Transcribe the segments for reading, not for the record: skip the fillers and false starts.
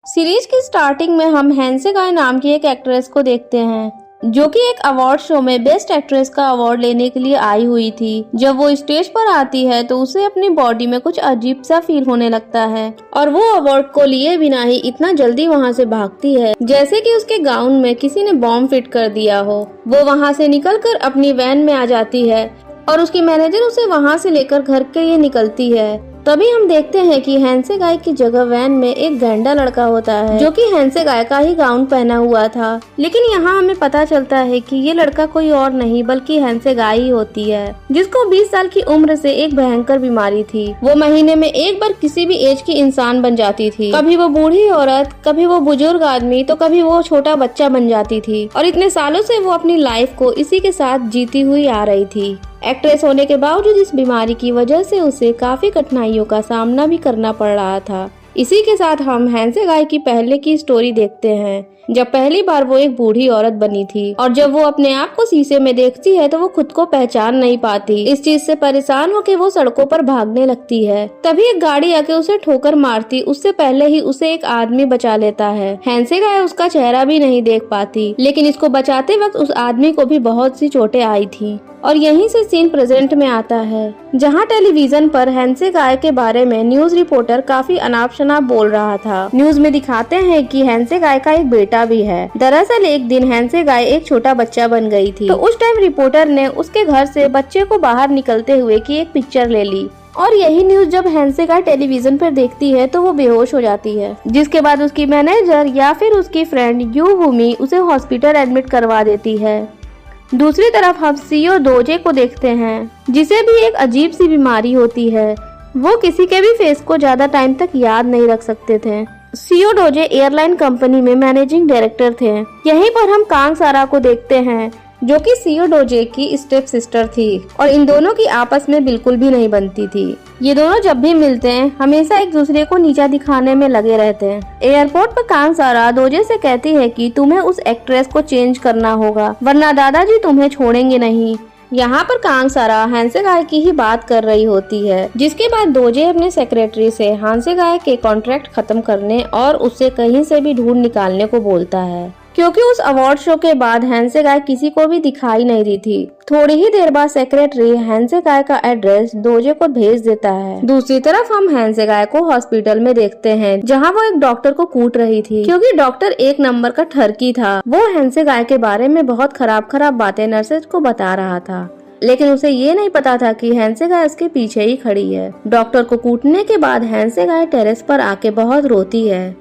Series की starting में हम हैंसेगाय नाम की एक एक्ट्रेस को देखते हैं जो कि एक अवार्ड शो में बेस्ट एक्ट्रेस का अवार्ड लेने के लिए आई हुई थी। जब वो स्टेज पर आती है तो उसे अपनी बॉडी में कुछ अजीब सा फील होने लगता है और वो अवार्ड को लिए बिना ही इतना जल्दी वहाँ से भागती है जैसे कि उसके गाउन में किसी ने बॉम्ब फिट कर दिया हो। वो वहाँ से निकलकर अपनी वैन में आ जाती है और उसकी मैनेजर उसे वहाँ से लेकर घर के लिए निकलती है। तभी हम देखते हैं कि हैंसेगाय की जगह वैन में एक गैंडा लड़का होता है जो कि हैंसेगाय का ही गाउन पहना हुआ था। लेकिन यहाँ हमें पता चलता है कि ये लड़का कोई और नहीं बल्कि हैंसेगाय ही होती है जिसको 20 साल की उम्र से एक भयंकर बीमारी थी। वो महीने में एक बार किसी भी एज की इंसान बन जाती थी। कभी वो बूढ़ी औरत, कभी वो बुजुर्ग आदमी, तो कभी वो छोटा बच्चा बन जाती थी। और इतने सालों से वो अपनी लाइफ को इसी के साथ जीती हुई आ रही थी। एक्ट्रेस होने के बावजूद इस बीमारी की वजह से उसे काफी कठिनाइयों का सामना भी करना पड़ रहा था। इसी के साथ हम हैंसेगाय की पहले की स्टोरी देखते हैं जब पहली बार वो एक बूढ़ी औरत बनी थी और जब वो अपने आप को शीशे में देखती है तो वो खुद को पहचान नहीं पाती। इस चीज से परेशान होकर वो सड़कों पर भागने लगती है। तभी एक गाड़ी आके उसे ठोकर मारती उससे पहले ही उसे एक आदमी बचा लेता है। हैंसेगाय उसका चेहरा भी नहीं देख पाती, लेकिन इसको बचाते वक्त उस आदमी को भी बहुत सी चोटें आई थी। और यहीं से सीन प्रेजेंट में आता है जहां टेलीविजन पर हैंसेगाय के बारे में न्यूज रिपोर्टर काफी अनाप शनाप बोल रहा था। न्यूज में दिखाते हैं कि हैंसेगाय का एक बेटा भी है। दरअसल एक दिन हैंसेगाय एक छोटा बच्चा बन गई थी, तो उस टाइम रिपोर्टर ने उसके घर से बच्चे को बाहर निकलते हुए की एक पिक्चर ले ली। और यही न्यूज जब हैंसेगाय टेलीविजन पर देखती है तो वो बेहोश हो जाती है, जिसके बाद उसकी मैनेजर या फिर उसकी फ्रेंड यूवुमी उसे हॉस्पिटल एडमिट करवा देती है। दूसरी तरफ हम सीओ डोजे को देखते हैं जिसे भी एक अजीब सी बीमारी होती है। वो किसी के भी फेस को ज्यादा टाइम तक याद नहीं रख सकते थे। सीओ डोजे एयरलाइन कंपनी में मैनेजिंग डायरेक्टर थे। यहीं पर हम कांग सारा को देखते हैं जो कि सीओ डोजे की स्टेप सिस्टर थी और इन दोनों की आपस में बिल्कुल भी नहीं बनती थी। ये दोनों जब भी मिलते हैं हमेशा एक दूसरे को नीचा दिखाने में लगे रहते हैं। एयरपोर्ट पर कांग सारा डोजे से कहती है कि तुम्हें उस एक्ट्रेस को चेंज करना होगा वरना दादाजी तुम्हें छोड़ेंगे नहीं। यहाँ पर कांग सारा हैंसेगाय की ही बात कर रही होती है, जिसके बाद डोजे अपने सेक्रेटरी से हैंसेगाय के कॉन्ट्रैक्ट खत्म करने और उससे कहीं से भी ढूंढ निकालने को बोलता है, क्योंकि उस अवार्ड शो के बाद हैंसेगाय किसी को भी दिखाई नहीं दी थी। थोड़ी ही देर बाद सेक्रेटरी हैंसेगाय का एड्रेस डोजे को भेज देता है। दूसरी तरफ हम हैंसेगाय को हॉस्पिटल में देखते हैं जहां वो एक डॉक्टर को कूट रही थी क्योंकि डॉक्टर एक नंबर का ठरकी था। वो हैंसेगाय के बारे में बहुत खराब बातें नर्सेज को बता रहा था, लेकिन उसे ये नहीं पता था कि हैंसेगाय उसके पीछे ही खड़ी है। डॉक्टर को कूटने के बाद हैंसेगाय टेरेस पर आके बहुत रोती है।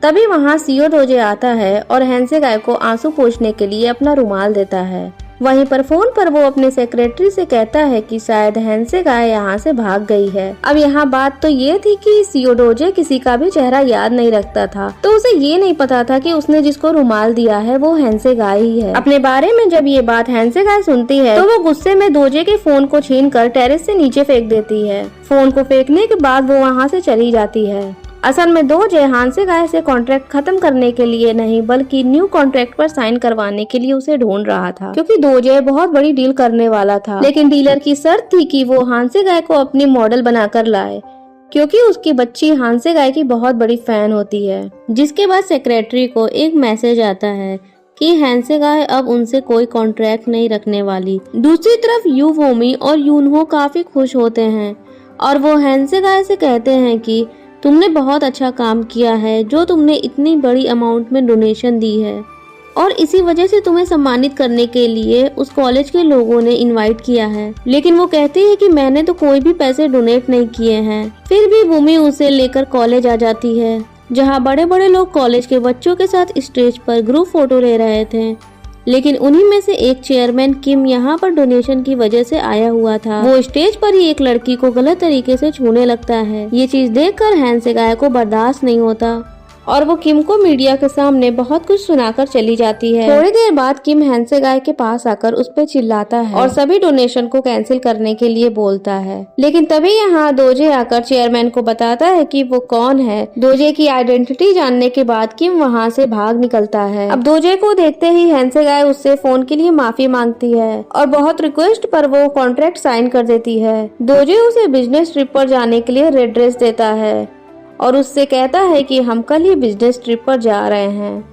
तभी वहाँ सीओ डोजे आता है और हैंसेगाय को आंसू पोंछने के लिए अपना रुमाल देता है। वहीं पर फोन पर वो अपने सेक्रेटरी से कहता है कि शायद हैंसेगाय यहाँ से भाग गई है। अब यहाँ बात तो ये थी कि सीओ डोजे किसी का भी चेहरा याद नहीं रखता था, तो उसे ये नहीं पता था कि उसने जिसको रुमाल दिया है वो हैंसेगाय ही है। अपने बारे में जब ये बात हैंसेगाय सुनती है तो वो गुस्से में डोजे के फोन को छीनकर टेरेस से नीचे फेंक देती है। फोन को फेंकने के बाद वो वहाँ से चली जाती है। असल में डोजे हैंसेगाय से कॉन्ट्रैक्ट खत्म करने के लिए नहीं बल्कि न्यू कॉन्ट्रैक्ट पर साइन करवाने के लिए उसे ढूंढ रहा था, क्योंकि डोजे बहुत बड़ी डील करने वाला था। लेकिन डीलर की शर्त थी कि वो हैंसेगाय को अपनी मॉडल बनाकर लाए, क्योंकि उसकी बच्ची हैंसेगाय की बहुत बड़ी फैन होती है। जिसके बाद सेक्रेटरी को एक मैसेज आता है कि हैंसेगाय अब उनसे कोई कॉन्ट्रैक्ट नहीं रखने वाली। दूसरी तरफ यूवुमी और यूनहो काफी खुश होते हैं और वो हैंसेगाय से कहते हैं कि तुमने बहुत अच्छा काम किया है जो तुमने इतनी बड़ी अमाउंट में डोनेशन दी है और इसी वजह से तुम्हें सम्मानित करने के लिए उस कॉलेज के लोगों ने इनवाइट किया है। लेकिन वो कहती है कि मैंने तो कोई भी पैसे डोनेट नहीं किए हैं। फिर भी वुमी उसे लेकर कॉलेज आ जाती है जहां बड़े बड़े लोग कॉलेज के बच्चों के साथ स्टेज पर ग्रुप फोटो ले रहे थे। लेकिन उन्हीं में से एक चेयरमैन किम यहाँ पर डोनेशन की वजह से आया हुआ था। वो स्टेज पर ही एक लड़की को गलत तरीके से छूने लगता है। ये चीज देखकर हैंसेगाय को बर्दाश्त नहीं होता और वो किम को मीडिया के सामने बहुत कुछ सुनाकर चली जाती है। थोड़ी देर बाद किम हैंसेगाय के पास आकर उस पर चिल्लाता है और सभी डोनेशन को कैंसिल करने के लिए बोलता है। लेकिन तभी यहाँ डोजे आकर चेयरमैन को बताता है कि वो कौन है। डोजे की आइडेंटिटी जानने के बाद किम वहाँ से भाग निकलता है। अब डोजे को देखते ही हैंसेगाय उससे फोन के लिए माफी मांगती है और बहुत रिक्वेस्ट पर वो कॉन्ट्रैक्ट साइन कर देती है। डोजे उसे बिजनेस ट्रिप पर जाने के लिए रेड ड्रेस देता है और उससे कहता है कि हम कल ही बिजनेस ट्रिप पर जा रहे हैं।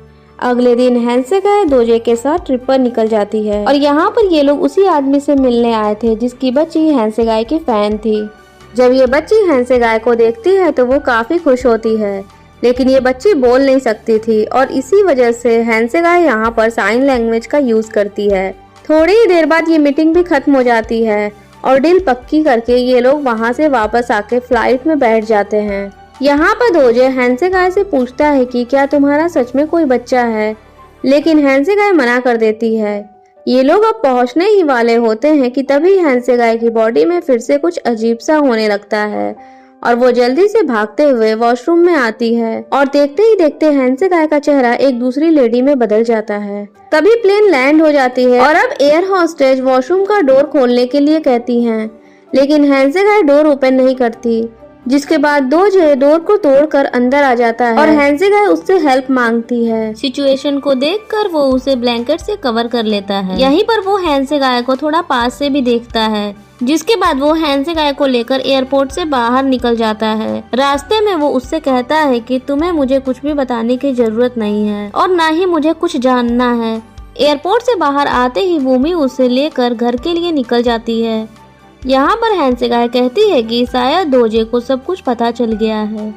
अगले दिन हैंसेगाय दोजे के साथ ट्रिप पर निकल जाती है और यहाँ पर ये लोग उसी आदमी से मिलने आए थे जिसकी बच्ची हैंसेगाय की फैन थी। जब ये बच्ची हैंसेगाय को देखती है तो वो काफी खुश होती है, लेकिन ये बच्ची बोल नहीं सकती थी और इसी वजह से हैंसेगाय यहाँ पर साइन लैंग्वेज का यूज करती है। थोड़ी ही देर बाद ये मीटिंग भी खत्म हो जाती है और डील पक्की करके ये लोग वहाँ से वापस आके फ्लाइट में बैठ जाते हैं। यहाँ पर दोजे हैंसेगाय से पूछता है कि क्या तुम्हारा सच में कोई बच्चा है, लेकिन हैंसेगाय मना कर देती है। ये लोग अब पहुंचने ही वाले होते हैं कि तभी हैंसेगाय की बॉडी में फिर से कुछ अजीब सा होने लगता है और वो जल्दी से भागते हुए वॉशरूम में आती है और देखते ही देखते हैंसेगाय का चेहरा एक दूसरी लेडी में बदल जाता है। तभी प्लेन लैंड हो जाती है और अब एयर हॉस्टेज वॉशरूम का डोर खोलने के लिए कहती हैं, लेकिन हैंसेगाय डोर ओपन नहीं करती, जिसके बाद दोजे डोर को तोड़कर अंदर आ जाता है और हैंसेगाय उससे हेल्प मांगती है। सिचुएशन को देखकर वो उसे ब्लैंकेट से कवर कर लेता है। यहीं पर वो हैंसेगाय को थोड़ा पास से भी देखता है, जिसके बाद वो हैंसेगाय को लेकर एयरपोर्ट से बाहर निकल जाता है। रास्ते में वो उससे कहता है कि तुम्हें मुझे कुछ भी बताने की जरूरत नहीं है और ना ही मुझे कुछ जानना है। एयरपोर्ट से बाहर आते ही वूमी उसे लेकर घर के लिए निकल जाती है। यहाँ पर हैंसेगाय कहती है कि शायद दोजे को सब कुछ पता चल गया है।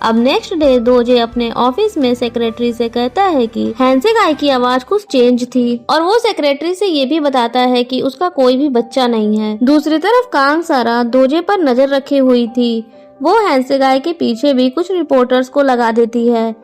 अब नेक्स्ट डे दोजे अपने ऑफिस में सेक्रेटरी से कहता है कि हैंसेगाय की आवाज कुछ चेंज थी और वो सेक्रेटरी से ये भी बताता है कि उसका कोई भी बच्चा नहीं है। दूसरी तरफ कांग सारा दोजे पर नजर रखी हुई थी। वो हैंसेगाय के पीछे भी कुछ रिपोर्टर्स को लगा देती है।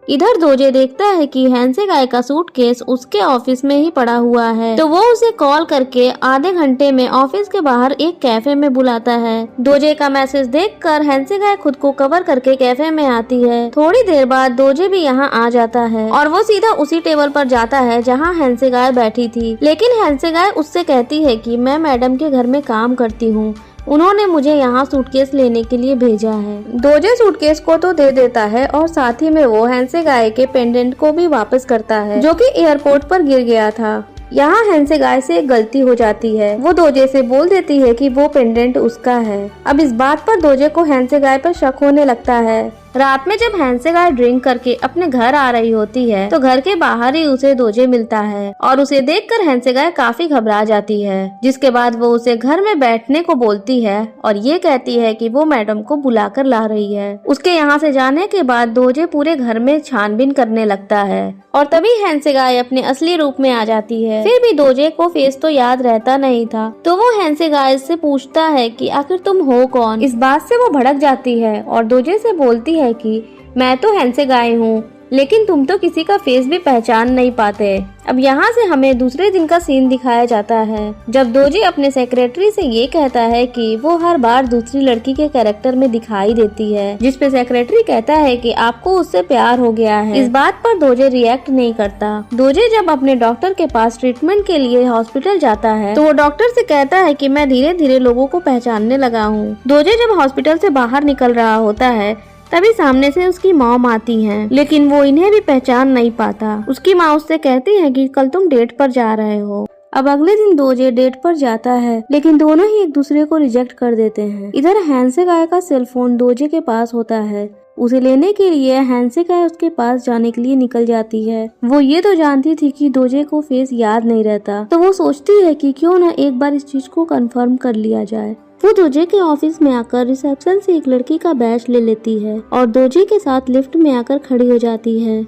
इधर दोजे देखता है कि हैंसेगाय का सूटकेस उसके ऑफिस में ही पड़ा हुआ है, तो वो उसे कॉल करके आधे घंटे में ऑफिस के बाहर एक कैफे में बुलाता है। दोजे का मैसेज देखकर हैंसेगाय खुद को कवर करके कैफे में आती है। थोड़ी देर बाद दोजे भी यहाँ आ जाता है और वो सीधा उसी टेबल पर जाता है जहाँ हैंसेगाय बैठी थी, लेकिन हैंसेगाय उससे कहती है कि मैं मैडम के घर में काम करती हूँ, उन्होंने मुझे यहाँ सूटकेस लेने के लिए भेजा है। दोजे सूटकेस को तो दे देता है और साथ ही में वो हैंसेगाय के पेंडेंट को भी वापस करता है जो कि एयरपोर्ट पर गिर गया था। यहाँ हैंसेगाय से एक गलती हो जाती है। वो दोजे से बोल देती है कि वो पेंडेंट उसका है। अब इस बात पर दोजे को हैंसेगाय पर शक होने लगता है। रात में जब हैंसेगाय ड्रिंक करके अपने घर आ रही होती है तो घर के बाहर ही उसे दोजे मिलता है और उसे देखकर हैंसेगाय काफी घबरा जाती है, जिसके बाद वो उसे घर में बैठने को बोलती है और ये कहती है कि वो मैडम को बुलाकर ला रही है। उसके यहाँ से जाने के बाद दोजे पूरे घर में छानबीन करने लगता है और तभी हैंसेगाय अपने असली रूप में आ जाती है। फिर भी दोजे को फेस तो याद रहता नहीं था, तो वो हैंसेगाय से पूछता है कि आखिर तुम हो कौन। इस बात से वो भड़क जाती है और दोजे से बोलती है कि मैं तो हैंसेगाय हूँ, लेकिन तुम तो किसी का फेस भी पहचान नहीं पाते। अब यहाँ से हमें दूसरे दिन का सीन दिखाया जाता है जब दोजे अपने सेक्रेटरी से ये कहता है कि वो हर बार दूसरी लड़की के कैरेक्टर में दिखाई देती है, जिसपे सेक्रेटरी कहता है कि आपको उससे प्यार हो गया है। इस बात पर दोजे रिएक्ट नहीं करता। दोजे जब अपने डॉक्टर के पास ट्रीटमेंट के लिए हॉस्पिटल जाता है तो वो डॉक्टर से कहता है कि मैं धीरे धीरे लोगों को पहचानने लगा हूँ। दोजे जब हॉस्पिटल से बाहर निकल रहा होता है तभी सामने से उसकी मॉम आती हैं, लेकिन वो इन्हें भी पहचान नहीं पाता। उसकी माँ उससे कहती है कि कल तुम डेट पर जा रहे हो। अब अगले दिन दोजे डेट पर जाता है, लेकिन दोनों ही एक दूसरे को रिजेक्ट कर देते हैं। इधर हैंसेगाय का सेलफोन दोजे के पास होता है। उसे लेने के लिए हैंसेगाय उसके पास जाने के लिए निकल जाती है। वो ये तो जानती थी कि दोजे को फेस याद नहीं रहता, तो वो सोचती है कि क्यों न एक बार इस चीज को कंफर्म कर लिया जाए। वो दोजे के ऑफिस में आकर रिसेप्शन से एक लड़की का बैच ले लेती है और दोजे के साथ लिफ्ट में आकर खड़ी हो जाती है,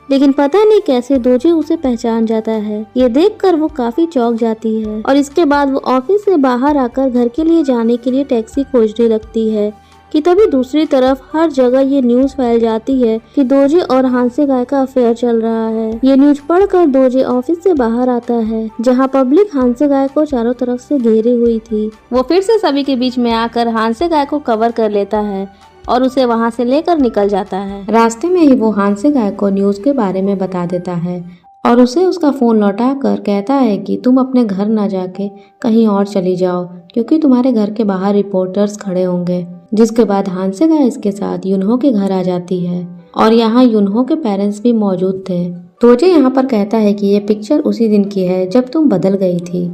लेकिन पता नहीं कैसे दोजे उसे पहचान जाता है। ये देखकर वो काफी चौंक जाती है और इसके बाद वो ऑफिस से बाहर आकर घर के लिए जाने के लिए टैक्सी खोजने लगती है कि तभी दूसरी तरफ हर जगह ये न्यूज फैल जाती है कि दोजे और हैंसेगाय का अफेयर चल रहा है। ये न्यूज पढ़कर दोजे ऑफिस से बाहर आता है जहां पब्लिक हैंसेगाय को चारों तरफ से घेरी हुई थी। वो फिर से सभी के बीच में आकर हैंसेगाय को कवर कर लेता है और उसे वहां से लेकर निकल जाता है। रास्ते में ही वो हैंसेगाय को न्यूज के बारे में बता देता है और उसे उसका फोन लौटा कर कहता है कि तुम अपने घर न जाके कहीं और चली जाओ, क्योंकि तुम्हारे घर के बाहर रिपोर्टर्स खड़े होंगे। जिसके बाद हैंसेगाय इसके साथ युनहो के घर आ जाती है और यहाँ युनहो के पेरेंट्स भी मौजूद थे। दोजे यहाँ पर कहता है कि ये पिक्चर उसी दिन की है जब तुम बदल गई थी,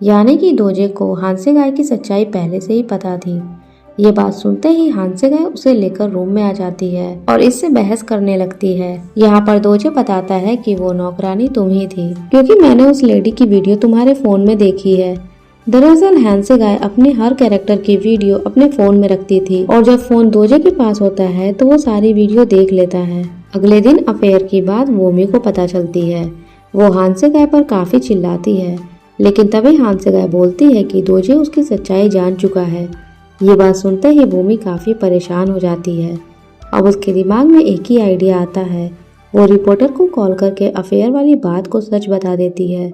यानी कि दोजे को हैंसेगाय की सच्चाई पहले से ही पता थी। ये बात सुनते ही हानसेगाय उसे लेकर रूम में आ जाती है और इससे बहस करने लगती है। यहाँ पर दोजे बताता है कि वो नौकरानी तुम ही थी, क्योंकि मैंने उस लेडी की वीडियो तुम्हारे फोन में देखी है। दरअसल हानसेगाय अपने हर कैरेक्टर की वीडियो अपने फोन में रखती थी और जब फोन दोजे के पास होता है तो वो सारी वीडियो देख लेता है। अगले दिन अफेयर की बात वोमी को पता चलती है। वो हानसेगाय पर काफी चिल्लाती है, लेकिन तभी हानसेगाय बोलती है कि दोजे उसकी सच्चाई जान चुका है। ये बात सुनते ही भूमि काफी परेशान हो जाती है। अब उसके दिमाग में एक ही आइडिया आता है। वो रिपोर्टर को कॉल करके अफेयर वाली बात को सच बता देती है,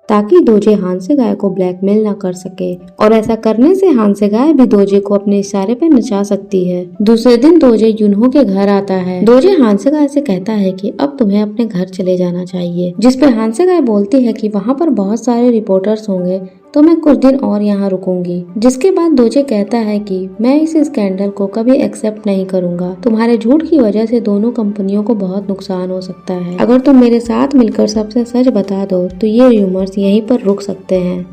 ताकि दोजे हानसेगाय को ब्लैकमेल ना कर सके, और ऐसा करने से हानसेगाय भी दोजे को अपने इशारे पे नचा सकती है। दूसरे दिन दोजे युनहो के घर आता है। दोजे हानसेगाय से कहता है कि अब तुम्हें अपने घर चले जाना चाहिए, जिसपे हानसेगाय बोलती है कि वहाँ पर बहुत सारे रिपोर्टर्स होंगे तो मैं कुछ दिन और यहाँ रुकूंगी। जिसके बाद दोजे कहता है कि मैं इस स्कैंडल को कभी एक्सेप्ट नहीं करूँगा। तुम्हारे झूठ की वजह से दोनों कंपनियों को बहुत नुकसान हो सकता है। अगर तुम मेरे साथ मिलकर सबसे सच बता दो तो ये र्यूमर्स यहीं पर रुक सकते हैं।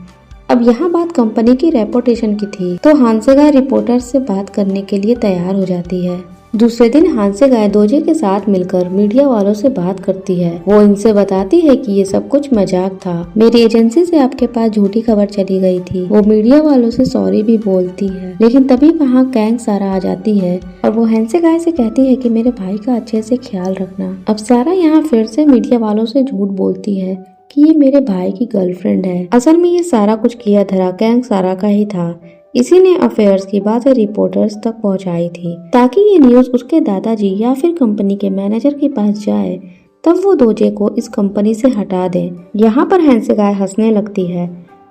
अब यहाँ बात कंपनी की रेपुटेशन की थी, तो हानसेगाय रिपोर्टर से बात करने के लिए तैयार हो जाती है। दूसरे दिन हानसेगाय दोजे के साथ मिलकर मीडिया वालों से बात करती है। वो इनसे बताती है कि ये सब कुछ मजाक था, मेरी एजेंसी से आपके पास झूठी खबर चली गई थी। वो मीडिया वालों से सॉरी भी बोलती है, लेकिन तभी वहाँ कैंग सारा आ जाती है और वो हानसेगाय से कहती है कि मेरे भाई का अच्छे से ख्याल रखना। अब सारा यहाँ फिर से मीडिया वालों से झूठ बोलती है कि ये मेरे भाई की गर्लफ्रेंड है। असल में ये सारा कुछ किया धरा कैंग सारा का ही था। इसी ने अफेयर्स की बातें रिपोर्टर्स तक पहुंचाई थी, ताकि ये न्यूज़ उसके दादाजी या फिर कंपनी के मैनेजर के पास जाए, तब वो दोजे को इस कंपनी से हटा दें। यहाँ पर हानसेगाय हंसने लगती है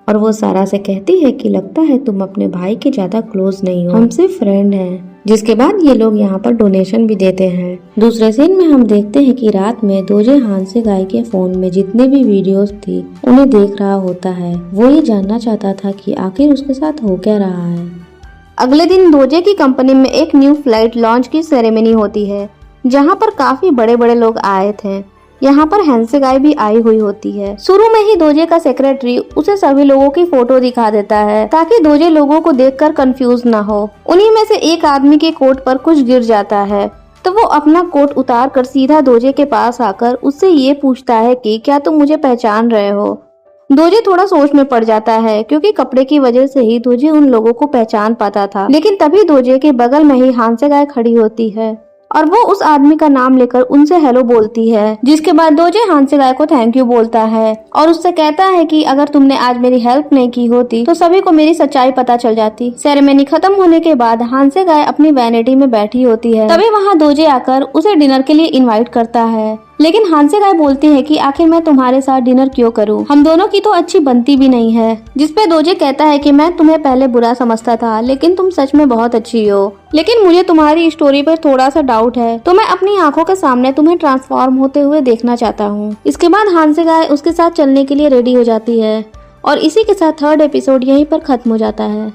और वो सारा से कहती है कि लगता है तुम अपने भाई के ज्यादा क्लोज नहीं हो, हम सिर्फ फ्रेंड हैं। जिसके बाद ये लोग यहाँ पर डोनेशन भी देते हैं। दूसरे सीन में हम देखते हैं कि रात में दोजे हानसेगाय के फोन में जितने भी वीडियोस थी उन्हें देख रहा होता है। वो ये जानना चाहता था कि आखिर उसके साथ हो क्या रहा है। अगले दिन दोजे की कंपनी में एक न्यू फ्लाइट लॉन्च की सेरेमनी होती है, जहाँ पर काफी बड़े बड़े लोग आए थे। यहाँ पर हानसेगाय भी आई हुई होती है। शुरू में ही दोजे का सेक्रेटरी उसे सभी लोगों की फोटो दिखा देता है, ताकि दोजे लोगों को देखकर कंफ्यूज ना हो। उन्हीं में से एक आदमी के कोट पर कुछ गिर जाता है, तो वो अपना कोट उतार कर सीधा दोजे के पास आकर उससे ये पूछता है कि क्या तुम मुझे पहचान रहे हो। दोजे थोड़ा सोच में पड़ जाता है, क्योंकि कपड़े की वजह से ही दोजे उन लोगों को पहचान पाता था। लेकिन तभी दोजे के बगल में ही हानसेगाय खड़ी होती है और वो उस आदमी का नाम लेकर उनसे हेलो बोलती है। जिसके बाद दोजे हानसेगाय को थैंक यू बोलता है और उससे कहता है कि अगर तुमने आज मेरी हेल्प नहीं की होती तो सभी को मेरी सच्चाई पता चल जाती। सेरेमनी खत्म होने के बाद हानसेगाय अपनी वैनिटी में बैठी होती है, तभी वहाँ दोजे आकर उसे डिनर के लिए इनवाइट करता है। लेकिन हानसेगाय बोलती है कि आखिर मैं तुम्हारे साथ डिनर क्यों करूं, हम दोनों की तो अच्छी बनती भी नहीं है। जिसपे दोजे कहता है कि मैं तुम्हें पहले बुरा समझता था, लेकिन तुम सच में बहुत अच्छी हो। लेकिन मुझे तुम्हारी स्टोरी पर थोड़ा सा डाउट है, तो मैं अपनी आंखों के सामने तुम्हें ट्रांसफॉर्म होते हुए देखना चाहता हूँ। इसके बाद हानसेगाय उसके साथ चलने के लिए रेडी हो जाती है और इसी के साथ 3rd एपिसोड यहीं पर खत्म हो जाता है।